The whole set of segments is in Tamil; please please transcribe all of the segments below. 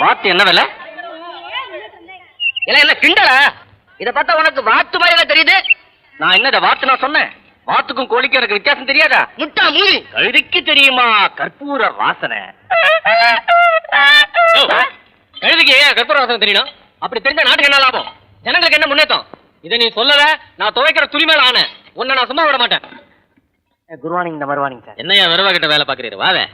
வாத்து என்ன விலை? என்ன கிண்டலா? இத பார்த்தா உனக்கு வாத்து மாதிரி தெரியுது. நான் என்ன வாத்து நான் சொன்னேன்? வாத்துக்கும் கோழிக்கும் எனக்கு வித்தியாசம் தெரியாதா? முட்டா மூலி கழுதிக்கு தெரியுமா கற்பூர வாசனை? கழுதிக்கு ஏன் கற்பூர வாசனை தெரியணும்? அப்படி தெரிஞ்ச நாட்டுக்கு என்ன லாபம்? ஜனங்களுக்கு என்ன முன்னேற்றம்? இதை நீ சொல்லல, நான் துவைக்கிற துணி மேல ஆன உன்னை நான் சும்மா விட மாட்டேன். Good morning. Number morning sir. என்னையா வெறுவா கிட்ட வேலை பாக்குறீரு? வாவே.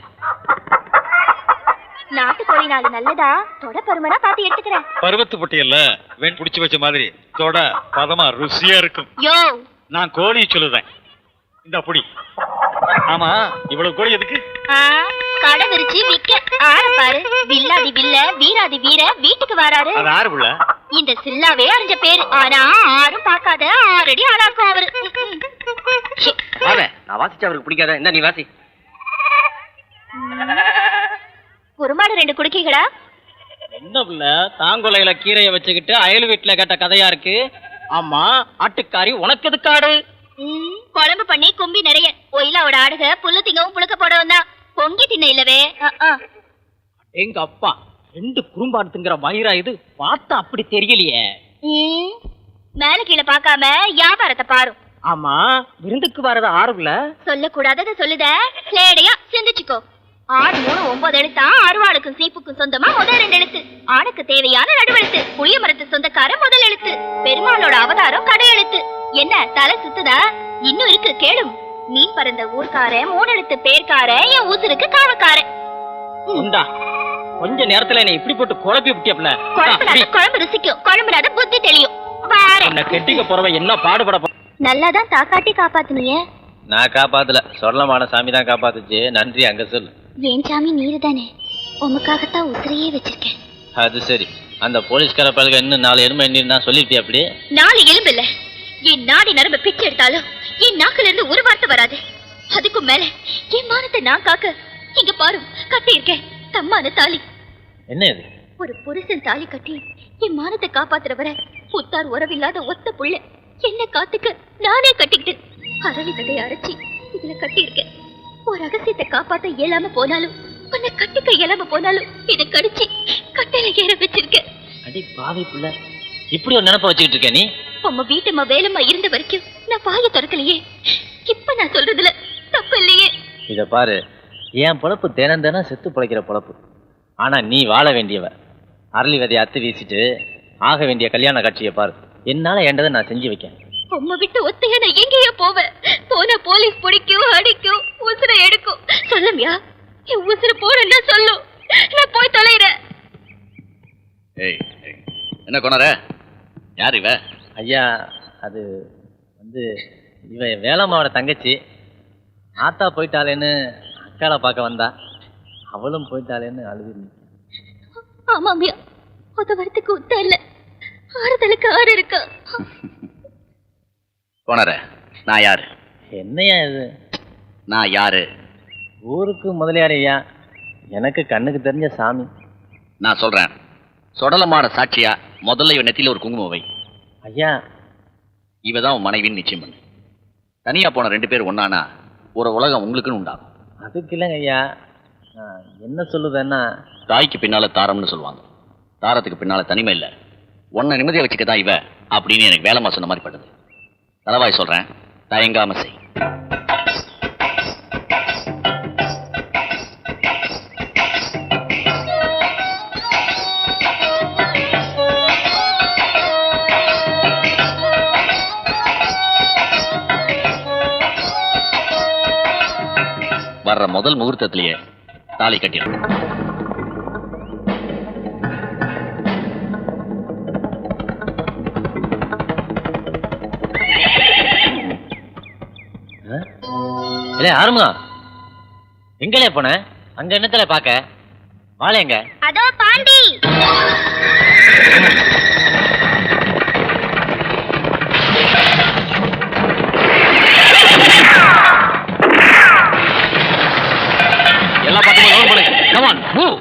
நாட்டுக்கோழி நாலு நல்லதா தொட பருமனா பாத்து எடுத்துக்கிறேன். பருவத்து பொட்டியல்ல வேன் புடிச்சு வச்ச மாதிரி தொட பதமா ருசியா இருக்கும். யோ, நான் கோழி சொல்லுறேன். இந்த புடி. ஆமா, இவ்வளவு கோழி எதுக்கு? கடை விரிச்சு விக்க. ஆற பாரு. வில்லாதி வில்ல வீராதி வீர வீட்டுக்கு வராரு. அது ஆறு புள்ள. இந்த சில்லாவே அறிஞ்ச பேரு. ஆனா ஆரும் பாக்காத ஆறடி ஆளாக்கும் அவரு. வாவே, நான் வாசிச்சா அவருக்கு பிடிக்காத. இந்த நீ வாசி. குருமாடு 2 குடுக்கீங்களா? என்ன புள்ள தாங்கொலையில கீரைய வச்சுக்கிட்டு அயல் வீட்டுல கேட்ட கதையா இருக்கு. ஆமா, ஆட்டுக்காரி உனக்கு எதுக்காடு? குழம்பு பண்ணி கும்பி நிறைய ஒயிலாவோட ஆடுக புல்லு திங்கவும் புழுக்க போடவும் தான். பொங்கி தின்ன இல்லவே. எங்க அப்பா 2 குறும்பாடு திங்கிற மயிரா இது. பார்த்தா அப்படி தெரியலையே. மேல கீழே பாக்காம வியாபாரத்தை பாரு. ஆமா, விருந்துக்கு வரது ஆறுல சொல்லக்கூடாதத சொல்லுத. லேடையா சிந்திச்சுக்கோ. 6 3 9 எழுத்தா. அருவாளுக்கும் சீப்புக்கும் சொந்தமா முதல் 2 எழுத்து. ஆணுக்கு தேவையான நடுவெழுத்து. புளிய மரத்து சொந்தக்கார முதல் எழுத்து. பெருமாளோட அவதாரம் கடை எழுத்து. என்ன தலை சுத்துதா? இன்னும் இருக்கு கேளும். மீன் பறந்த ஊர்க்கார 3 எழுத்து பேர்க்கார. என் ஊசருக்கு காவக்கார. கொஞ்ச நேரத்துல என்ன இப்படி போட்டு குழப்பி விட்டியப்ல. குழம்பு ருசிக்கும், குழம்புனாத புத்தி தெளியும். கெட்டிக்க போறவ என்ன பாடுபட. நல்லாதான் தாக்காட்டி காப்பாத்துனிய. நான் காப்பாத்தல, சொல்லமான சாமி தான் காப்பாத்துச்சு. நன்றி அங்க சொல்லு. ஏன் சாமி நீரு தானே, உமக்காகத்தான் உசிரையே வச்சிருக்கேன். அது சரி. அந்த போலீஸ்கார பழக இன்னும் 4 எலும்பு எண்ணி சொல்லிருப்பிய அப்படி? 4 எலும்பு இல்ல, என் நாடி நரம்பு பிச்சு எடுத்தாலும் என் நாக்குல இருந்து ஒரு வார்த்தை வராது. அதுக்கும் மேல என் மானத்தை நான் காக்க இங்க பாரு கட்டி இருக்கேன் தம்மான தாலி. என்ன இது? ஒரு புருஷன் தாலி கட்டி என் மானத்தை காப்பாத்துறவரை புத்தார் உறவில்லாத ஒத்த புள்ள என்ன காத்துக்க நானே கட்டிக்கிட்டு அரளி கட்டையை அரைச்சி இதுல கட்டி இருக்கேன். ஒரு ரகசியத்தை காப்பாத்த இயலாம போனாலும், உன்னை கட்டிக்க இயலாம போனாலும் இதை கடிச்சு கட்டையில ஏற வச்சிருக்கேன். அடி பாவி புள்ள, இப்படி ஒரு நினைப்ப வச்சுக்கிட்டு இருக்க நீ? உம்ம வீட்டம்மா வேலம்மா இருந்த வரைக்கும் நான் வாய திறக்கலையே. இப்ப நான் சொல்றதுல தப்பு இல்லையே. இத பாரு, என் பொழப்பு தினம் தினம் செத்து பிழைக்கிற பொழப்பு. ஆனா நீ வாழ வேண்டியவ. அரளி விதையை அத்து வீசிட்டு ஆக வேண்டிய கல்யாண காட்சியை பாரு. என்னால ஏண்டதை நான் செஞ்சு வைக்கேன். உம்மை விட்டு ஒத்தைய நான் எங்கேயோ போவேன். போனா போலீஸ் பிடிக்கும், அடிக்கும், உசுரை எடுக்கும். சொல்லுமியா, என் உசுரை போனா சொல்லும். நான் போய் தொலைறேன். என்ன கொணர? யார் இவ? ஐயா, அது இவ வேலம்மாவோட தங்கச்சி. ஆத்தா போயிட்டாளேன்னு அக்கால பார்க்க வந்தா. அவளும் போயிட்டாளேன்னு அழுது. ஆமாமியா, அது வரத்துக்கு உத்த இல்ல, ஆறுதலுக்கு ஆறு இருக்கா. கொணர, நான் யாரு? என்னையா இது? நான் யாரு? ஊருக்கு முதலியாரையா, எனக்கு கண்ணுக்கு தெரிஞ்ச சாமி. நான் சொல்றேன், சொடலமான சாட்சியா முதல்ல இவன் நெத்தியில ஒரு குங்குமம் வை. ஐயா, இவதான் உன் மனைவின்னு நிச்சயம் பண்ணு. தனியா போன 2 பேர் ஒன்னானா ஒரு உலகம் உங்களுக்குன்னு உண்டாகும். அதுக்கு இல்லைங்க ஐயா, என்ன சொல்லுவேன்னா, தாய்க்கு பின்னால தாரம்னு சொல்லுவாங்க. தாரத்துக்கு பின்னால தனிமை இல்லை. உன்னை நிம்மதியை வச்சுக்கதான் இவ அப்படின்னு எனக்கு வேலைமா சொன்ன மாதிரி படுது. தலவாய் சொல்றேன், தயங்காம செய். வர்ற முதல் முகூர்த்தத்திலேயே தாலி கட்டிடும். ஆறுமா எங்களே போன? அங்க என்னத்துல பாக்க வாழங்க? அதோ பாண்டி. எல்லா பக்கமும் லோன் பண்ணுங்க. Come on, move.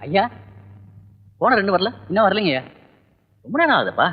ஐயா போன 2 வரல, இன்னும் வரலைங்க ஐயா. ரொம்ப நேரம் ஆகுதுப்பா.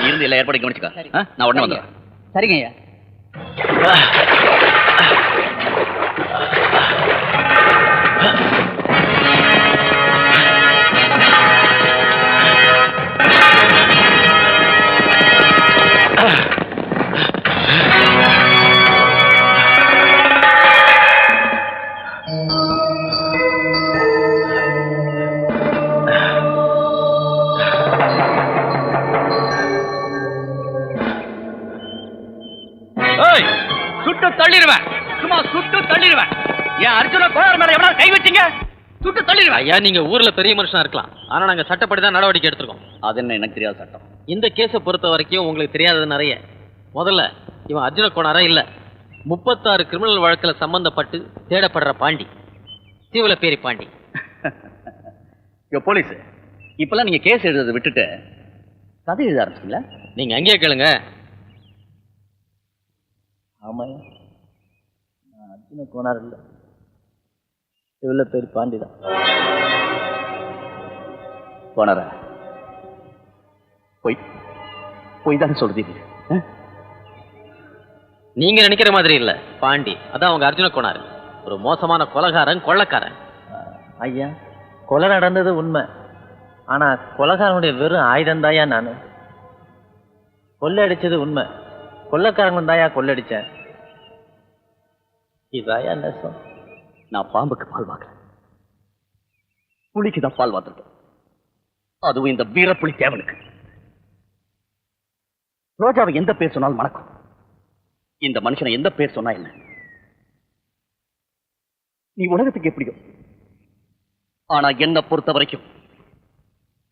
இருந்து எல்லா ஏற்பாடு கவனிச்சுக்கா, நான் உடனே வந்துடுறேன். சரிங்க ஐயா. சுட்டு தள்ளிடுவேன், சும்மா சுட்டு தள்ளிடுவேன். ஏன் அர்ஜுன கோளாறு மேல எவனா கை வச்சீங்க? சுட்டு தள்ளிடுவேன். ஐயா, நீங்க ஊர்ல பெரிய மனுஷனா இருக்கலாம், ஆனா நாங்க சட்டப்படி தான் நடவடிக்கை எடுத்திருக்கோம். அது என்ன எனக்கு தெரியாத சட்டம்? இந்த கேஸை பொறுத்த வரைக்கும் உங்களுக்கு தெரியாதது நிறைய. முதல்ல இவன் அர்ஜுன கோணாரா இல்ல, 36 கிரிமினல் வழக்குல சம்பந்தப்பட்டு தேடப்படுற பாண்டி, சீவலப்பேரி பாண்டி. போலீஸ் இப்பெல்லாம் நீங்க கேஸ் எழுதுறதை விட்டுட்டு கதை எழுத ஆரம்பிச்சிங்களா? நீங்க அங்கேயே கேளுங்க. ஆமாயா, நான் அர்ஜுன கோனார் இல்லை, சிவலப்பேரி பாண்டி தான். கோனார போய் தானே சொல்றீங்க? நீங்க நினைக்கிற மாதிரி இல்ல, பாண்டி அதான் அவங்க அர்ஜுன கோனார். ஒரு மோசமான கொலைகாரன், கொள்ளைக்காரன். ஐயா, கொலை நடந்தது உண்மை, ஆனா கொலைகாரனுடைய வெறும் ஆயுதம் தாயா நான். கொள்ளடிச்சது உண்மை, கொள்ளைக்காரங்க தாயா கொள்ளடிச்சேன். இதாயா நெசம். நான் பாம்புக்கு பால் வாங்குறேன், புலிக்கு தான் பால் வாத்துருக்கேன். அதுவும் இந்த வீரப்புலி தேவனுக்கு. ரோஜாவை எந்த பேர் சொன்னாலும் மணக்கும், இந்த மனுஷனை எந்த பேர் சொன்னா என்ன? நீ உலகத்துக்கு எப்படியோ, ஆனா என்ன பொறுத்த வரைக்கும்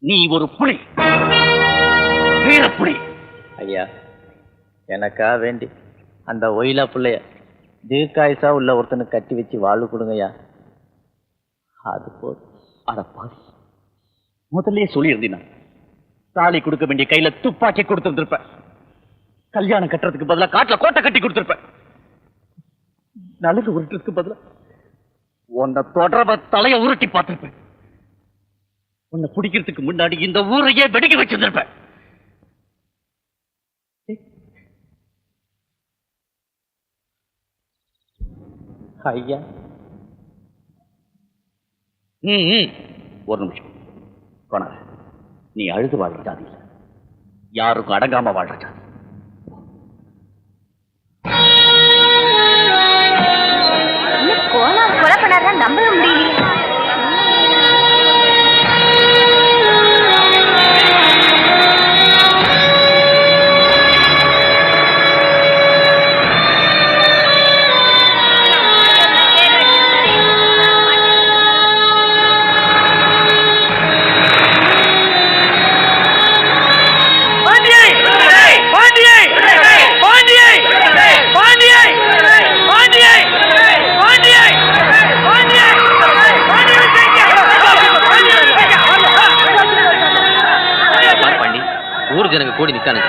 நீ ஒரு புலி, வீரப்புலி. ஐயா, எனக்கா வேண்டி அந்த ஒயிலா பிள்ளைய தீர்க்காயுசா உள்ள ஒருத்தனுக்கு கட்டி வச்சு வாழ்வு கொடுங்கய்யா, அது போதும். அட பாவி, முதல்ல சொல்லியிருந்தீனா தாலி கொடுக்க வேண்டிய கையில துப்பாக்கி கொடுத்துருப்பேன். கல்யாணம் கட்டுறதுக்கு பதிலா காட்டுல கோட்டை கட்டி கொடுத்துருப்பேன். நல்லது உருட்டுறதுக்கு பதிலா உன்னை தொடர்ப தலைய உருட்டி பார்த்திருப்பேன். உன்னை பிடிக்கிறதுக்கு முன்னாடி இந்த ஊரையே வெடிக்க வச்சிருந்திருப்பேன். ஐயா, ஒரு நிமிஷம் கோனார, நீ அழுது வாழ்ற ஜாதி இல்லை, யாருக்கும் அடங்காம வாழ்ற ஜாதி. கோலம் கொலை பண்ணாதான் நம்பவே முடியலையே. ஊர் ஜனங்க கூடி நிக்கானுங்க.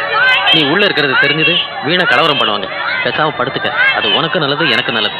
நீ உள்ள இருக்கிறது தெரிஞ்சது வீணா கலவரம் பண்ணுவாங்க. பேசாம படுத்துக்க. அது உனக்கு நல்லது, எனக்கு நல்லது.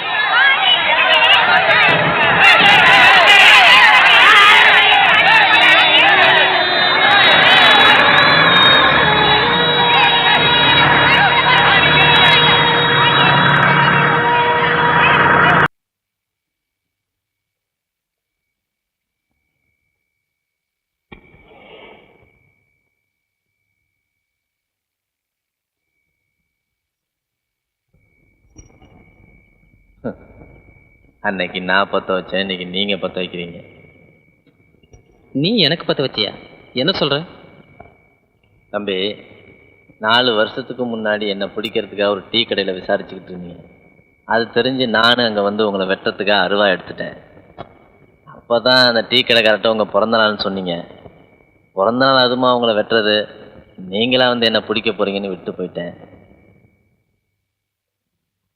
அன்னைக்கு நான் பற்ற வச்சேன், இன்னைக்கு நீங்க பற்ற வைக்கிறீங்க. நீ எனக்கு பத்த வச்சியா? என்ன சொல்ற? தம்பி, 4 வருஷத்துக்கு முன்னாடி என்னை பிடிக்கிறதுக்காக ஒரு டீ கடையில் விசாரிச்சுக்கிட்டு இருந்தீங்க. அது தெரிஞ்சு நானும் அங்கே வந்து உங்களை வெட்டுறதுக்காக அருவா எடுத்துட்டேன். அப்போ தான் அந்த டீ கடைக்காரட்ட உங்கள் பிறந்த நாள்னு சொன்னீங்க. பிறந்த நாள் அதுமா உங்களை வெட்டுறது, நீங்களா வந்து என்ன பிடிக்க போறீங்கன்னு விட்டு போயிட்டேன்.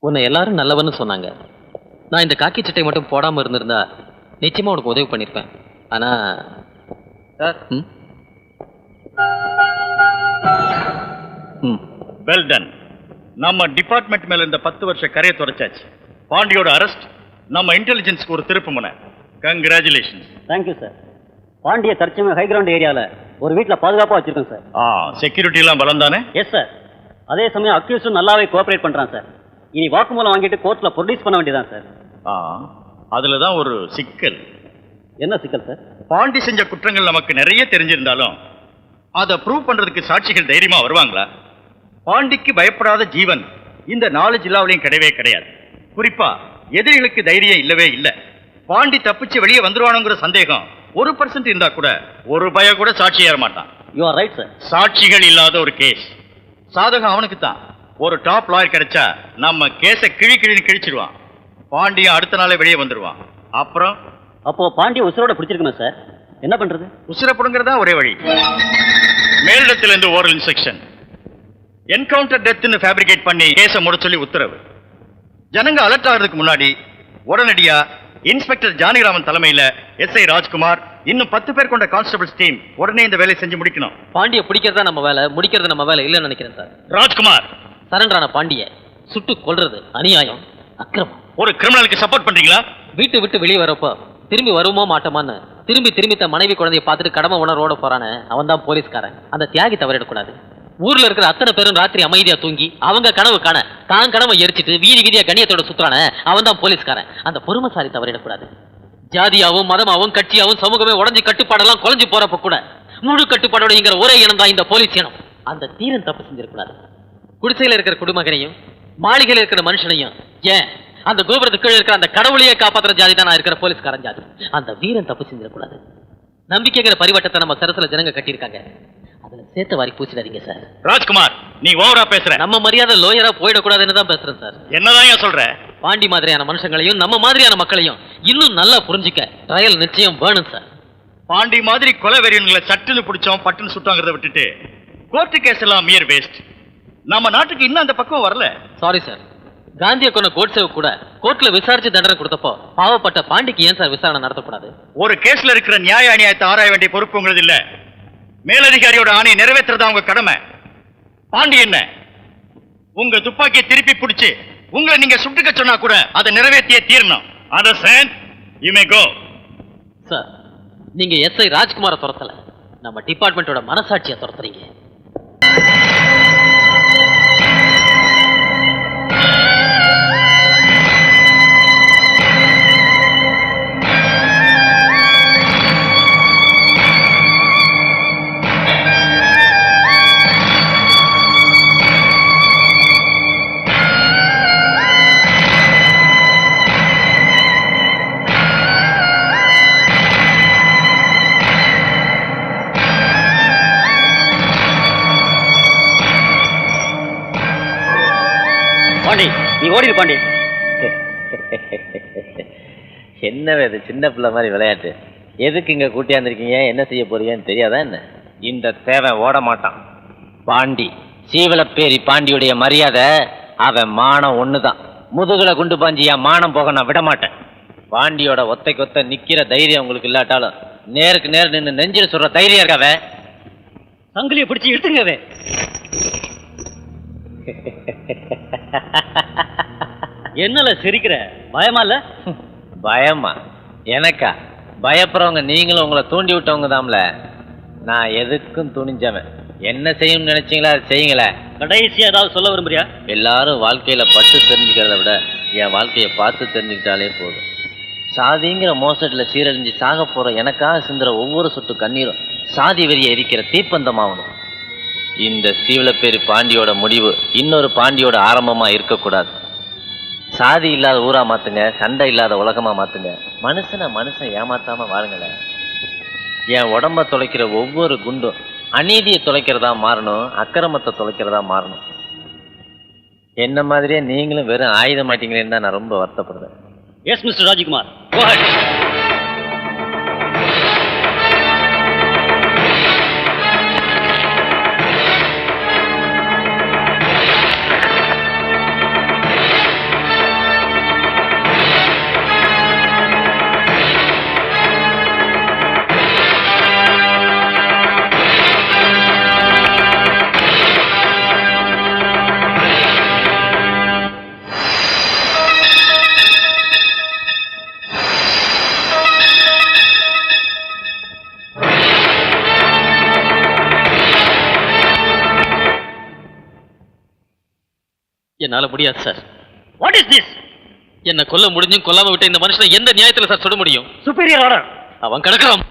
உன்னை எல்லாரும் நல்லவன்னு சொன்னாங்க. நான் இந்த காக்கி சட்டை மட்டும் போடாம இருந்திருந்தா நிச்சயமா உனக்கு உதவி பண்ணிருப்பேன். ஆனா வெல் டன். நம்ம டிபார்ட்மெண்ட் மேல இந்த 10 வருஷ கரையை துடைச்சாச்சு. பாண்டியோட அரெஸ்ட் நம்ம இன்டெலிஜென்ஸ்க்கு ஒரு திருப்பு முனை. கங்க்ராச்சுலேஷன். Thank you sir. பாண்டிய தற்சமயம் ஹை கிரவுண்ட் ஏரியாவில் ஒரு வீட்டில் பாதுகாப்பாக வச்சிருக்கோம் சார். செக்யூரிட்டி எல்லாம் பலம் தானே? Yes sir. அதே சமயம் அக்யூஸும் நல்லாவே கோஆபரேட் பண்ணுறான் சார். இனி வாக்குமூலம் வாங்கிட்டு கோர்ட்டில் ப்ரொடியூஸ் பண்ண வேண்டியதான் சார். அதுல தான் ஒரு சிக்கல். என்ன சிக்கல் சார்? பாண்டி செஞ்ச குற்றங்கள் நமக்கு நிறைய தெரிஞ்சிருந்தாலும் அதை ப்ரூவ் பண்றதுக்கு சாட்சிகள் தைரியமா வருவாங்களா? பாண்டிக்கு பயப்படாத ஜீவன் இந்த 4 ஜில்லாவிலையும் கிடையவே கிடையாது. குறிப்பா எதிரிகளுக்கு தைரியம் இல்லவே இல்லை. பாண்டி தப்பிச்சு வெளியே வந்துருவானுங்கிற சந்தேகம் 1% இருந்தா கூட ஒரு பய கூட சாட்சி ஏற மாட்டான். You are right sir. சாட்சிகள் இல்லாத ஒரு கேஸ் சாதகம் அவனுக்கு தான். ஒரு டாப் லாயர் கிடைச்சா நம்ம கேஸை கிழின்னு கிழிச்சிடுவான். பாண்டியன் அடுத்த நாளே வெளியே வந்துடுவான். அப்புறம் அப்போ பாண்டிய உசுரோட பிடிச்சிருக்கணும் சார். என்ன பண்றது? உசுரப்படுங்கிறதா ஒரே வழி. மேலிடத்திலிருந்து ஓரல் இன்ஸ்ட்ரக்ஷன். என்கவுண்டர் டெத்னு ஃபேப்ரிகேட் பண்ணி கேஸை முட சொல்லி உத்தரவு. ஜனங்க அலர்ட் ஆகிறதுக்கு முன்னாடி உடனடியா இன்ஸ்பெக்டர் ஜானகிராமன் தலைமையில எஸ்ஐ ராஜ்குமார் இன்னும் 10 பேர் கொண்ட கான்ஸ்டபிள்ஸ் டீம் உடனே இந்த வேலையை செஞ்சு முடிக்கணும். பாண்டிய பிடிக்கிறதா நம்ம வேலை, முடிக்கிறது நம்ம வேலை இல்லைன்னு நினைக்கிறேன் சார். ராஜ்குமார், சரண்டரான பாண்டிய சுட்டு கொல்றது அநியாயம், அக்கிரமம். ஒரு கிரிமினலுக்கு சப்போர்ட் பண்றீங்களா? வீட்டை விட்டு வெளியே வரப்போ திரும்பி வருமோ மாட்டோமான்னு திரும்பி தன் மனைவி குழந்தைய பார்த்துட்டு கடமை உணர்வோட போறானே, அவன் தான் போலீஸ்காரன். அந்த தியாகி தவறிடக்கூடாது. ஊர்ல இருக்கிற அத்தனை பேரும் ராத்திரி அமைதியா தூங்கி அவங்க கனவு காண தான் கனவை எரிச்சிட்டு வீதியா கண்ணியத்தோட சுத்துறானே, அவன் தான் போலீஸ்காரன். அந்த பொறுமைசாலி தவறிடக்கூடாது. ஜாதியாவும் மதமாவும் கட்சியாவும் சமூகமே உடஞ்சி கட்டுப்பாடெல்லாம் குறைஞ்சு போறப்ப கூட முழு கட்டுப்பாடோட ஒரே இனம் தான் இந்த போலீஸ் இனம். அந்த தீரன் தப்பு செஞ்சிடக்கூடாது. குடிசையில இருக்கிற குடிமகனையும் மாளிகையில இருக்கிற மனுஷனையும், ஏன் அந்த கோபுரத்துக்கு கீழே இருக்கிற அந்த கடவுளையே காப்பாற்றுற ஜாதி தான் நான் இருக்கிற போலீஸ்காரன் ஜாதி. அந்த வீரன் தப்பு செஞ்சிடக்கூடாது. நம்பிக்கைங்கிற பரிவட்டத்தை நம்ம சரத்துல ஜனங்க கட்டியிருக்காங்க. அதுல சேர்த்த வாரி பூசிடாதீங்க சார். ராஜ்குமார், நீ ஓவரா பேசுற. நம்ம மரியாதை லோயரா போயிடக்கூடாதுன்னு தான் பேசுறேன் சார். என்னதான் சொல்ற? பாண்டி மாதிரியான மனுஷங்களையும் நம்ம மாதிரியான மக்களையும் இன்னும் நல்லா புரிஞ்சுக்க ட்ரையல் நிச்சயம் வேணும் சார். பாண்டி மாதிரி கொலை வெறியன்களை சட்டுன்னு பிடிச்சோம் பட்டுன்னு சுட்டாங்கிறத விட்டுட்டு கோர்ட்டு கேஸ் எல்லாம் மியர் வேஸ்ட். நம்ம நாட்டுக்கு இன்னும் அந்த பக்கம் வரல. Sorry sir. காந்தியை கொண்ட கோட்சேவு கூட கோர்ட்ல விசாரிச்சு தண்டனை கொடுத்தப்போ பாவப்பட்ட பாண்டிக்கு ஏன் சார் விசாரணை நடத்தக்கூடாது? ஒரு கேஸ்ல இருக்கிற நியாய அநியாயத்தை ஆராய வேண்டிய பொறுப்பு உங்களது இல்ல. மேலதிகாரியோட ஆணையை நிறைவேற்றுறதா உங்க கடமை. பாண்டி என்ன உங்க துப்பாக்கியை திருப்பி பிடிச்சு உங்களை நீங்க சுட்டுக்க சொன்னா கூட அதை நிறைவேற்றியே தீரணும். Understand? You may go. Sir, நீங்க எஸ்ஐ ராஜ்குமாரை துரத்தல, நம்ம டிபார்ட்மெண்டோட மனசாட்சியை துரத்துறீங்க. நீ ஓடிடு பாண்டி. என்ன இது சின்ன பிள்ளை மாதிரி விளையாட்டு? எதுக்கு இங்க கூட்டியாந்துருக்கீங்க? என்ன செய்ய போறீங்கன்னு தெரியாதா என்ன? இந்த தேவை ஓட மாட்டான். பாண்டி சீவலப்பேரி பாண்டியுடைய மரியாதை அவன் மானம் ஒண்ணுதான். முதுகுல குண்டு பாஞ்சியா மானம் போக நான் விட மாட்டேன். பாண்டியோட ஒத்தைக்கு நிக்கிற தைரியம் உங்களுக்கு இல்லாட்டாலும் நேருக்கு நேர் நின்று நெஞ்சில் சொல்ற தைரியம் இருக்காவே. சங்கிலியை பிடிச்சி இழுத்துங்கவே. என்னல சிரிக்கிற? பயமா இல்ல? பயமா? எனக்கா? பயப்படுறவங்க நீங்களும் உங்களை தூண்டி விட்டவங்க தான்ல. நான் எதுக்கும் துணிஞ்சவன். என்ன செய்யணும்னு நினைச்சீங்களா அதை செய்யுங்களே. கடைசியா ஏதாவது சொல்ல விரும்புறியா? எல்லாரும் வாழ்க்கையில பட்டு தெரிஞ்சுக்கிறத விட என் வாழ்க்கையை பார்த்து தெரிஞ்சுக்கிட்டாலே போதும். சாதிங்கிற மோசடியில் சீரழிஞ்சு சாக போற எனக்காக சிந்துற ஒவ்வொரு சொட்டு கண்ணீரும் சாதி வெறியை எரிக்கிற தீப்பந்தமாகணும். இந்த சீவலப்பேரி பாண்டியோட முடிவு இன்னொரு பாண்டியோட ஆரம்பமா இருக்கக்கூடாது. சாதி இல்லாத ஊரா மாத்துங்க, சண்டை இல்லாத உலகமா மாத்துங்க. மனுஷன் ஏமாத்தாம வாழுங்களேன். என் உடம்ப தொலைக்கிற ஒவ்வொரு குண்டும் அநீதியை தொலைக்கிறதா மாறணும், அக்கிரமத்தை தொலைக்கிறதா மாறணும். என்ன மாதிரியே நீங்களும் வெறும் ஆயுதம் மாட்டீங்களேன்னு தான் நான் ரொம்ப வருத்தப்படுறேன். Yes mister Rajkumar, go ahead. என்னால முடியாது சார். What is this? என்ன கொல்ல முடிஞ்சும் கொல்லாம விட்ட இந்த மனுஷனை எந்த நியாயத்துல சார் சுட முடியும்? Superior order. அவன் கிடக்கிறான்.